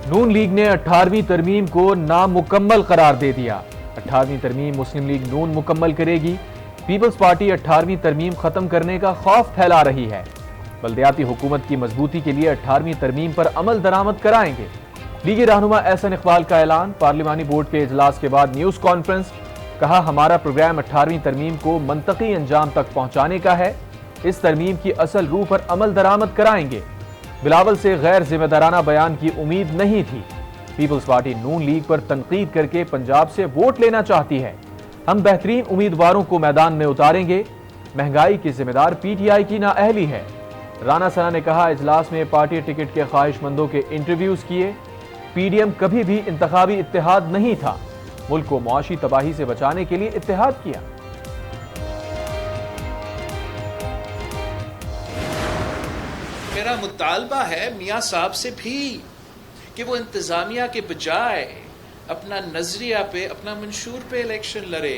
नून league ने 18वीं तरमीम को नामुकम्मल करार दे दिया। 18वीं तरमीम मुस्लिम लीग नून मुकम्मल करेगी। पीपल्स पार्टी 18वीं तरमीम खत्म करने का खौफ फैला रही है। बल्दियाती हुकूमत की मजबूती के लिए 18वीं तरमीम पर अमल दरामद कराएंगे। लीगी रहनुमा एहसन इकबाल का ऐलान। पार्लिमानी बोर्ड के इजलास के बाद न्यूज कॉन्फ्रेंस। कहा, हमारा प्रोग्राम 18वीं तरमीम को मंतकी अंजाम तक पहुंचाने का है। इस तरमीम की असल रूह पर अमल दरामद कराएंगे। बिलावल से गैर जिम्मेदाराना बयान की उम्मीद नहीं थी। पीपल्स पार्टी नून लीग पर तनकीद करके पंजाब से वोट लेना चाहती है। हम बेहतरीन उम्मीदवारों को मैदान में उतारेंगे। महंगाई की जिम्मेदार पीटीआई की नाअहली है। राना सना ने कहा, इजलास में पार्टी टिकट के ख्वाहिशमंदों के इंटरव्यूज किए। पीडीएम कभी भी इंतखाबी इत्तेहाद नहीं था। मुल्क को मुआशी तबाही से बचाने के लिए इत्तेहाद किया। मेरा मुतालबा है मियां साहब से भी कि वो इंतजामिया के बजाय अपना नजरिया पे, अपना मंशूर पे इलेक्शन लड़े।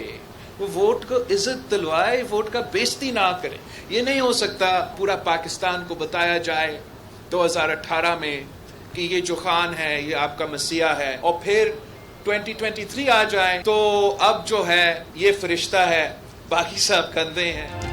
वो वोट को इज्जत दिलवाए, वोट का बेइज्जती ना करे। ये नहीं हो सकता पूरा पाकिस्तान को बताया जाए 2018 में कि ये जो खान है ये आपका मसीहा है, और फिर 2023 आ जाए तो अब जो है ये फरिश्ता है, बाकी सब कंधे हैं।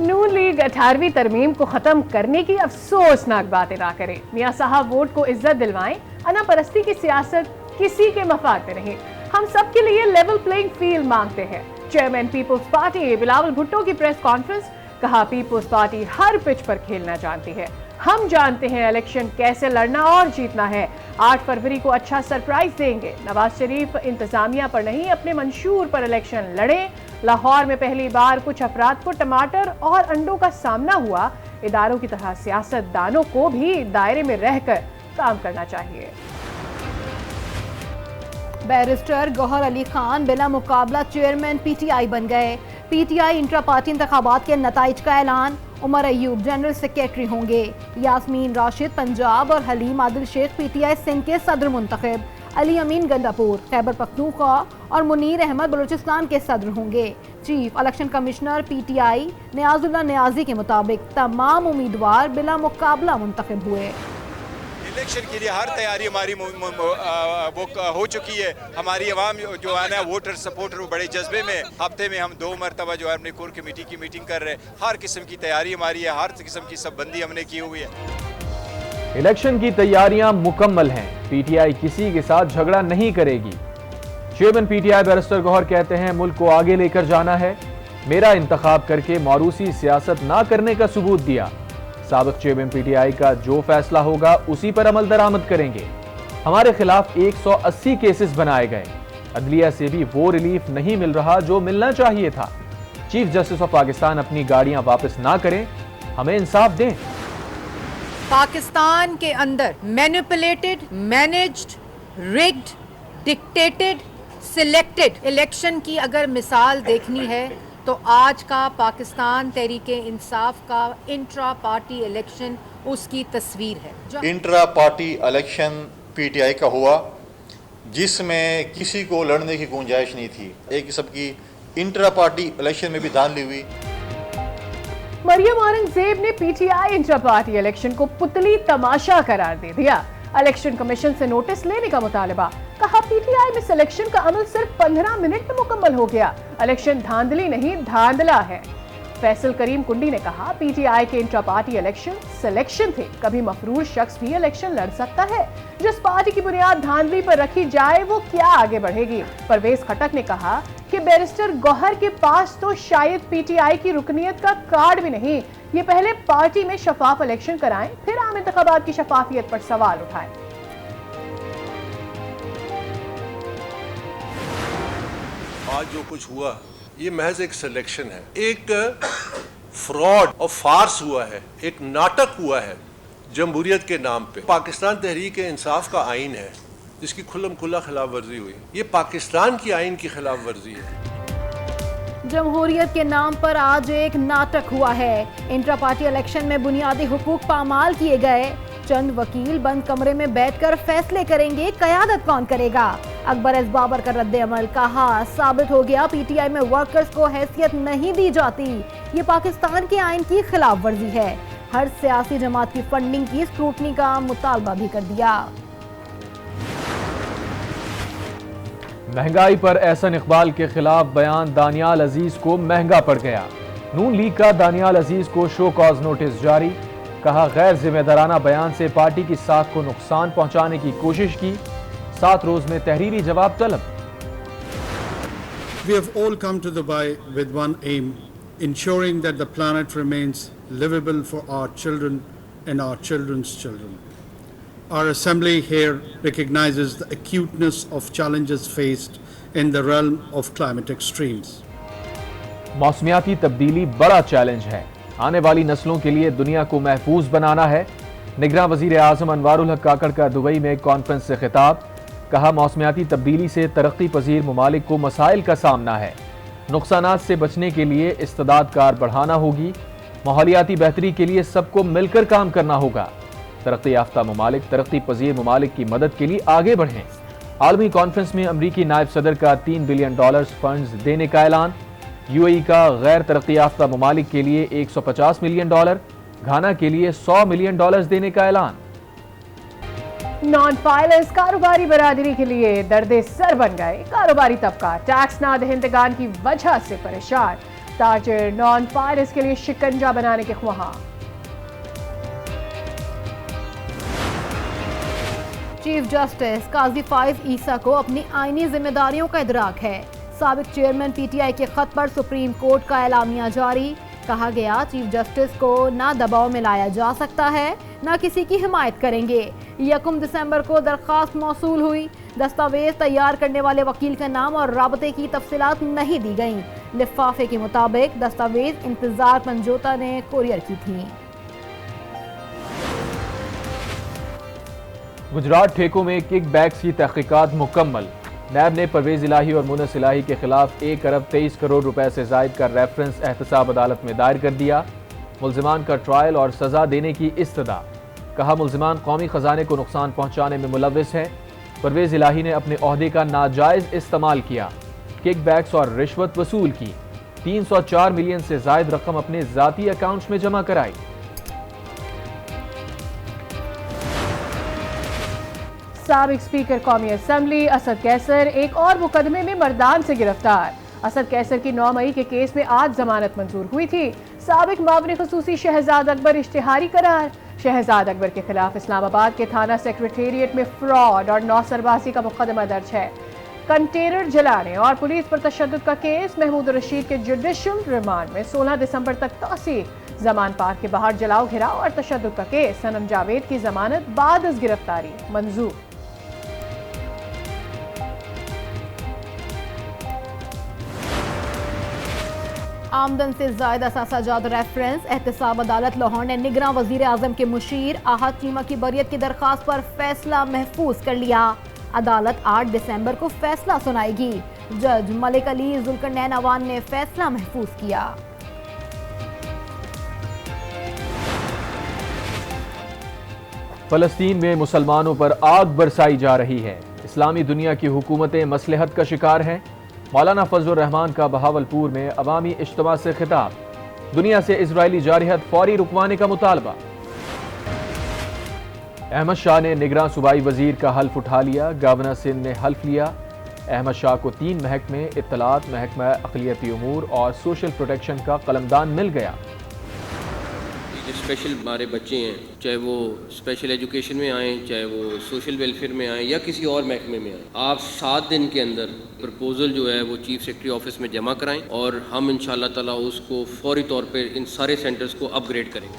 नून लीग 18वीं तरमीम को खत्म करने की अफसोसनाक बातें ना करे। मियां साहब वोट को इज्जत दिलवाएं। अना परस्ती की सियासत किसी के मफाद में नहीं। हम सब के लिए लेवल प्लेइंग फील्ड मांगते हैं। चेयरमैन पीपल्स पार्टी बिलावल भुट्टो की प्रेस कॉन्फ्रेंस। कहा, पीपल्स पार्टी हर पिच पर खेलना जानती है। हम जानते हैं इलेक्शन कैसे लड़ना और जीतना है। 8 फरवरी को अच्छा सरप्राइज देंगे। नवाज शरीफ इंतजामिया पर नहीं अपने मंशूर पर इलेक्शन लड़े। लाहौर में पहली बार कुछ अफराद को टमाटर और अंडों का सामना हुआ। इदारों की तरह सियासतदानों को भी दायरे में रहकर काम करना चाहिए। बैरिस्टर गौहर अली खान बिला मुकाबला चेयरमैन पीटीआई बन गए। पीटीआई इंट्रा पार्टी इंतखाबात के नताइज का ऐलान। उमर अयूब जनरल सेक्रेटरी होंगे। यास्मीन राशिद पंजाब और हलीम आदिल शेख पीटीआई सिंध के सदर मुंतखब। अली अमीन गंडापुर खैबर पख्तूनख्वा और मुनीर अहमद बलूचिस्तान के सदर होंगे। Chief election commissioner PTI Niazullah Niazi के मुताबिक तमाम उम्मीदवार बिला मुकाबला मुंतखब हुए। इलेक्शन के लिए हर तैयारी हमारी वो हो चुकी है। हमारी आवाम जो है ना वोटर सपोर्टर वो बड़े जज्बे में, हफ्ते में हम 2 मरतबा जो है अपनी कोर कमेटी की मीटिंग कर रहे हैं। हर किस्म की तैयारी हमारी है, हर किस्म की सबबंदी हमने की हुई है। इलेक्शन की तैयारियां मुकम्मल हैं। पीटीआई किसी के साथ झगड़ा नहीं करेगी। चेयरमैन पीटीआई बैरिस्टर गौहर कहते हैं, मुल्क को आगे लेकर जाना है। मेरा इंतखाब करके मारूसी सियासत ना करने का सबूत दिया। साबिक चेयरमैन पीटीआई का जो फैसला होगा उसी पर अमल दरामद करेंगे। हमारे खिलाफ 180 केसेस बनाए गए। अदलिया से भी वो रिलीफ नहीं मिल रहा जो मिलना चाहिए था। चीफ जस्टिस ऑफ पाकिस्तान अपनी गाड़ियां वापस ना करें, हमें इंसाफ दें। पाकिस्तान के अंदर manipulated, managed, rigged, dictated, selected election की अगर मिसाल देखनी है तो आज का पाकिस्तान तहरीके इंसाफ का इंट्रा पार्टी इलेक्शन उसकी तस्वीर है। इंट्रा पार्टी इलेक्शन पीटीआई का हुआ जिसमें किसी को लड़ने की गुंजाइश नहीं थी। एक किस्म की इंट्रा पार्टी इलेक्शन में भी धांधली हुई। मरियम औरंगजेब ने पीटीआई इंट्रा पार्टी इलेक्शन को पुतली तमाशा करार दे दिया। इलेक्शन कमीशन से नोटिस लेने का मुतालबा। कहा, पीटीआई में सिलेक्शन का अमल सिर्फ 15 मिनट में मुकम्मल हो गया। इलेक्शन धांधली नहीं धांधला है। फैसल करीम कुंडी ने कहा, पीटीआई के इंट्रा पार्टी इलेक्शन सिलेक्शन थे। कभी मफरूर शख्स भी इलेक्शन लड़ सकता है। जिस पार्टी की बुनियाद धांधली पर रखी जाए वो क्या आगे बढ़ेगी। परवेज खटक ने कहा कि बैरिस्टर गौहर के पास तो शायद पीटीआई की रुकनियत का कार्ड भी नहीं। ये पहले पार्टी में शफाफ इलेक्शन कराएं, फिर आम इंतखाबात की शफाफियत पर सवाल उठाएं। आज जो कुछ हुआ ये महज एक सिलेक्शन है, एक फ्रॉड और फार्स हुआ है, एक नाटक हुआ है जमहूरियत के नाम पे। पाकिस्तान तहरीक इंसाफ का आइन है जिसकी खुल्लम खुल्ला खिलाफ वर्जी हुई। ये पाकिस्तान की आइन की खिलाफ वर्जी है। जमहूरियत के नाम पर आज एक नाटक हुआ है। इंट्रा पार्टी इलेक्शन में बुनियादी हुकूक पामाल किए गए। चंद वकील बंद कमरे में बैठकर फैसले करेंगे, कयादत कौन करेगा। अकबर एस बाबर का रद्द अमल। कहा, साबित हो गया पीटीआई में वर्कर्स को हैसियत नहीं दी जाती। ये पाकिस्तान के आइन की खिलाफ वर्जी है। हर सियासी जमात की फंडिंग की स्क्रूटनी का मुतालबा भी कर दिया। महंगाई पर एहसन इकबाल के खिलाफ बयान दानियाल अजीज को महंगा पड़ गया। नून लीग का दानियाल अजीज को शो कॉज नोटिस जारी। कहा गैर जिम्मेदाराना बयान से पार्टी की साख को नुकसान पहुंचाने की कोशिश की। 7 रोज में तहरीरी जवाब तलब। We have all come to Dubai with one aim, ensuring that the planet remains livable for our children and our children's children. Our assembly here recognizes the acuteness of challenges faced in the realm of climate extremes. मौसमियाती तब्दीली बड़ा challenge है। आने वाली नस्लों के लिए दुनिया को महफूज बनाना है। निगरां वजीर आजम अनवारुल हक काकड़ का दुबई में कॉन्फ्रेंस से खिताब। कहा मौसमियाती तब्दीली से तरक्की पजीर ममालिक को मसाइल का सामना है। नुकसानात से बचने के लिए इस्तेदाद कार बढ़ाना होगी। माहौलियाती बेहतरी के लिए सबको मिलकर काम करना होगा। तरक्की याफ्ता ममालिक तरक्की पजीर ममालिक की मदद के लिए आगे बढ़ें। आलमी कॉन्फ्रेंस में अमरीकी नायब सदर का $3 बिलियन फंड्स देने का ऐलान। यूएई का गैर तरक्की याफ्ता ममालिक के लिए $150 मिलियन, घाना के लिए $100 मिलियन देने का ऐलान। नॉन फाइलर्स कारोबारी बरादरी के लिए दर्दे सर बन गए। कारोबारी तबका टैक्स नादहिंदगान की वजह से परेशान। ताजिर नॉन फाइलर्स के लिए शिकंजा बनाने के ख्वाहां। चीफ जस्टिस काजी फाइज ईसा को अपनी आईनी जिम्मेदारियों का इदराक है। साबिक चेयरमैन पीटीआई के खत पर सुप्रीम कोर्ट का एलामिया जारी। कहा गया चीफ जस्टिस को ना दबाव में लाया जा सकता है ना किसी की हिमायत करेंगे। 1 दिसंबर को दरख्वास्त मौसूल हुई। दस्तावेज तैयार करने वाले वकील का नाम और राबते की तफसीलात नहीं दी गईं। लिफाफे के मुताबिक दस्तावेज इंतजार पंजोता ने कोरियर की थी। गुजरात ठेकों में किक बैक्स की तहकीकात मुकम्मल। नैब ने परवेज इलाही और मुनस इलाही के खिलाफ 1 अरब 23 करोड़ रुपए से जायद का रेफरेंस एहतसाब अदालत में दायर कर दिया। मुल्जिमान का ट्रायल और सजा देने की इस्तदा। कहा मुल्जिमान कौमी खजाने को नुकसान पहुंचाने में मुलविस है। परवेज इलाही ने अपने ओहदे का नाजायज इस्तेमाल किया, किक बैक्स और रिश्वत वसूल की। 304 मिलियन से जायद रकम अपने जाती अकाउंट्स में जमा कराई। साबिक स्पीकर कौमी असम्बली असद कैसर एक और मुकदमे में मर्दान से गिरफ्तार। असद कैसर की 9 मई के केस में आज जमानत मंजूर हुई थी। साबिक मामले खसूसी शहजाद अकबर इश्तिहारी करार। शहजाद अकबर के खिलाफ इस्लामाबाद के थाना सेक्रेटेरिएट में फ्रॉड और नौसरबाजी का मुकदमा दर्ज है। कंटेनर जलाने और पुलिस पर तशद्दुद का केस। महमूद रशीद के जुडिशल रिमांड में 16 दिसंबर तक तौसील। जमान पार्क के बाहर जलाओ घिराव और तशद्दुद का केस। सनम जावेद की जमानत बाद अज गिरफ्तारी मंजूर। आमदन से ज्यादा सासाजात रेफरेंस। एहतसाब अदालत लाहौर ने निगरां वजीर आजम के मुशीर आहद चीमा की बरियत की दरख्वास्त पर फैसला महफूज कर लिया। अदालत 8 दिसंबर को फैसला सुनाएगी। जज मलिक अली जुल्करनैन अवान ने फैसला महफूज किया। फलस्तीन में मुसलमानों पर आग बरसाई जा रही है। इस्लामी दुनिया की हुकूमतें मसलहत का शिकार हैं। मौलाना फजलुर रहमान का बहावलपुर में अवामी इज्तिमा से खिताब। दुनिया से इजरायली जारहत फौरी रुकवाने का मुतालबा। अहमद शाह ने निगरां सूबाई वजीर का हल्फ उठा लिया। गवर्नर सिंध ने हल्फ लिया। अहमद शाह को 3 महकमे इत्तलात, महकमा अक़लियती उमूर और सोशल प्रोटेक्शन का कलमदान मिल गया। जो स्पेशल हमारे बच्चे हैं, चाहे वो स्पेशल एजुकेशन में आएँ, चाहे वो सोशल वेलफेयर में आएँ या किसी और महकमे में आएँ, आप 7 दिन के अंदर प्रपोजल जो है वो चीफ सेक्रेटरी ऑफिस में जमा कराएं और हम इंशाअल्लाह ताला उसको फौरी तौर पे इन सारे सेंटर्स को अपग्रेड करेंगे।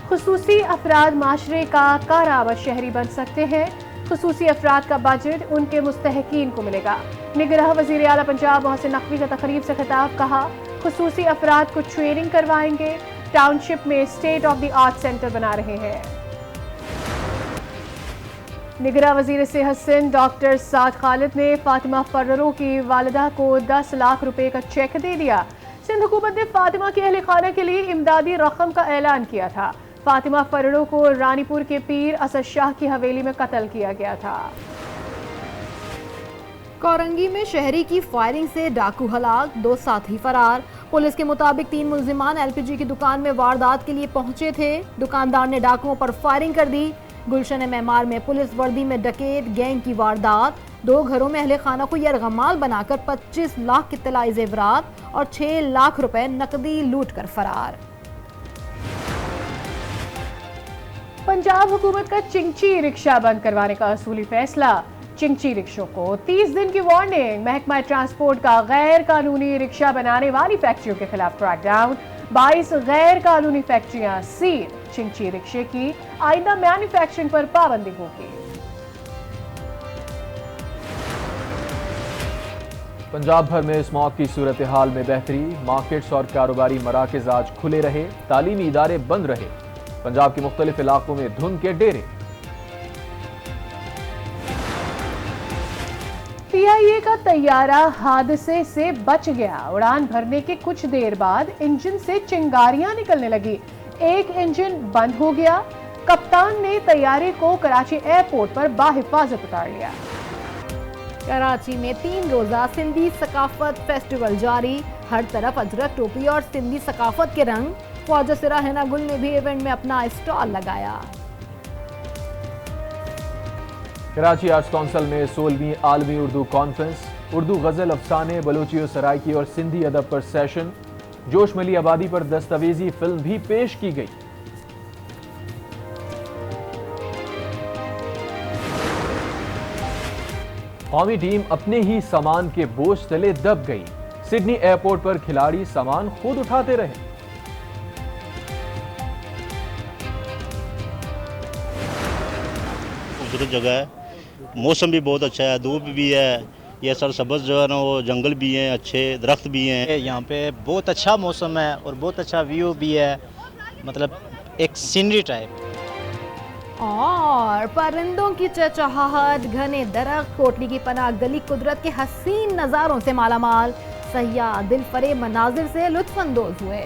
खुसूसी अफराद माशरे का कारावर शहरी बन सकते हैं। खुसूसी अफराद का बजट उनके मुस्तहकीन को मिलेगा। निगरां वज़ीर आला पंजाब मोहसिन नकवी का तकरीब से खिताब। कहा खुसूसी अफराद को ट्रेनिंग करवाएंगे। टाउनशिप में state of the art centre बना रहे हैं। निगरां वज़ीर सेहत सिंध डॉक्टर साद खालिद ने फातिमा फर्रो की वालिदा को 10 लाख रुपए का चेक दे दिया। सिंध हुकूमत ने फातिमा के अहले खाना के लिए इमदादी रकम का ऐलान किया था। फातिमा फर्रो को रानीपुर के पीर असद शाह की हवेली में कत्ल किया गया था। कोरंगी में शहरी की फायरिंग से डाकू हलाक, 2 साथी फरार। पुलिस के मुताबिक 3 मुल्जिमान एलपीजी की दुकान में वारदात के लिए पहुंचे थे। दुकानदार ने डाकुओं पर फायरिंग कर दी। गुलशन मेमार में पुलिस वर्दी में डकैत गैंग की वारदात। 2 घरों में अहले खाना को यरगमाल बनाकर 25 लाख के तलाई जेवरात और 6 लाख रुपए नकदी लूट कर फरार। पंजाब हुकूमत का चिंची रिक्शा बंद करवाने का असूली फैसला। चिंची रिक्शों को 30 दिन की वार्निंग। महकमा ट्रांसपोर्ट का गैर कानूनी रिक्शा बनाने वाली फैक्ट्रियों के खिलाफ क्रैकडाउन। 22 गैर कानूनी फैक्ट्रियां सील। चिंची रिक्शे की आइंदा मैन्युफैक्चरिंग पर पाबंदी होगी। पंजाब भर में इस मौत की सूरत हाल में बेहतरी। मार्केट्स और कारोबारी मराकज आज खुले रहे, तालीमी इदारे बंद रहे। पंजाब के मुख्तलिफ इलाकों में धुंध के डेरे। पीआईए का तैयारा हादसे से बच गया। उड़ान भरने के कुछ देर बाद इंजन से चिंगारियां निकलने लगी। एक इंजन बंद हो गया। कप्तान ने तैयारे को कराची एयरपोर्ट पर बाहिफाजत उतार लिया। कराची में 3 रोजा सिंधी सकाफत फेस्टिवल जारी। हर तरफ अजरक टोपी और सिंधी सकाफत के रंग। ख्वाजा सिरा हिना गुल ने भी इवेंट में अपना स्टॉल लगाया। कराची आर्ट्स काउंसिल में 16वीं आलमी उर्दू कॉन्फ्रेंस। उर्दू गजल, अफसाने, बलोची और सराइकी और सिंधी अदब पर सेशन। जोश मिली आबादी पर दस्तावेजी फिल्म भी पेश की गई। कौमी टीम अपने ही सामान के बोझ तले दब गई। सिडनी एयरपोर्ट पर खिलाड़ी सामान खुद उठाते रहे। खूबसूरत जगह है, मौसम भी बहुत अच्छा है, धूप भी है, ये सरसब्ज़ जो है ना वो जंगल भी हैं, अच्छे दरख्त भी हैं। यहाँ पे बहुत अच्छा मौसम है और बहुत अच्छा व्यू भी है, मतलब एक सीनरी टाइप। और परिंदों की चहचहाहट, घने दरख्त, कोटली की पनाह गली कुदरत के हसीन नज़ारों से मालामाल। सयाह दिल फरेब मनाजिर से लुत्फ अंदोज हुए।